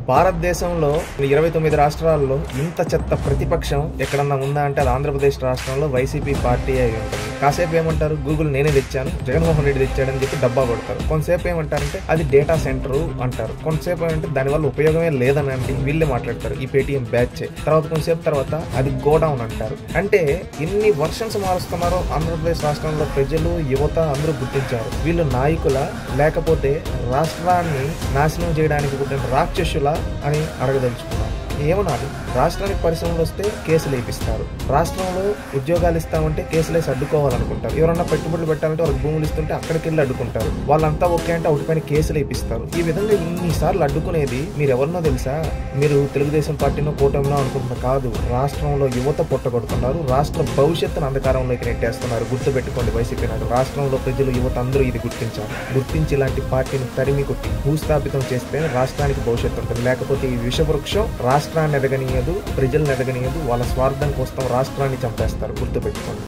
భారతదేశంలో 29 రాష్ట్రాల్లో ఇంత చెత్త ప్రతిపక్షం ఎక్కడన్నా ఉందా అంటే అది ఆంధ్రప్రదేశ్ రాష్ట్రంలో వైసీపీ పార్టీ అయి ఉంటుంది. కాసేపు ఏమంటారు, గూగుల్ నేనే తెచ్చాను, జగన్మోహన్ రెడ్డి తెచ్చాడని చెప్పి డబ్బా కొడతారు. కొంతసేపు ఏమంటారంటే అది డేటా సెంటర్ అంటారు. కొంతసేపు ఏమంటే దానివల్ల ఉపయోగమే లేదని అంటే వీళ్ళే మాట్లాడతారు, ఈ పేటీఎం బ్యాచ్. తర్వాత కొంతసేపు తర్వాత అది గోడౌన్ అంటారు. అంటే ఇన్ని వర్షన్స్ మారుస్తున్నారో ఆంధ్రప్రదేశ్ రాష్ట్రంలో ప్రజలు, యువత అందరూ గుర్తించారు. వీళ్ళు నాయకుల లేకపోతే రాష్ట్రాన్ని నాశనం చేయడానికి పుట్టిన రాక్షసుల అని అడగదలుచుకున్నారు. ఏమనాలి? రాష్ట్రానికి పరిశ్రమలు వస్తే కేసులు వేపిస్తారు, రాష్ట్రంలో ఉద్యోగాలు ఇస్తామంటే కేసులు వేసి అడ్డుకోవాలనుకుంటారు. ఎవరన్నా పెట్టుబడులు పెట్టాలంటే వాళ్ళకి భూములు ఇస్తుంటే అక్కడికి వెళ్ళి అడ్డుకుంటారు. వాళ్ళంతా ఓకే అంటే ఒకటిపైన కేసులు వేపిస్తారు. ఈ విధంగా ఇన్నిసార్లు అడ్డుకునేది మీరు ఎవరినో తెలుసా? మీరు తెలుగుదేశం పార్టీనో కూటమినో అనుకుంటున్న కాదు, రాష్ట్రంలో యువత పొట్టగొడుతున్నారు, రాష్ట్ర భవిష్యత్తును అంధకారంలోకి నెట్టేస్తున్నారు. గుర్తుపెట్టుకోండి వైసీపీ నాయకులు, రాష్ట్రంలో ప్రజలు, యువత అందరూ ఇది గుర్తించారు. గుర్తించి ఇలాంటి పార్టీని తరిమి కొట్టి భూస్థాపితం చేస్తేనే రాష్ట్రానికి భవిష్యత్తు ఉంటుంది. లేకపోతే ఈ విషవృక్షం రాష్ట్రాన్ని ఎదగనీయదు, ప్రజలను ఎదగనీయదు. వాళ్ళ స్వార్థం కోసం రాష్ట్రాన్ని చంపేస్తారు. గుర్తుపెట్టుకోండి.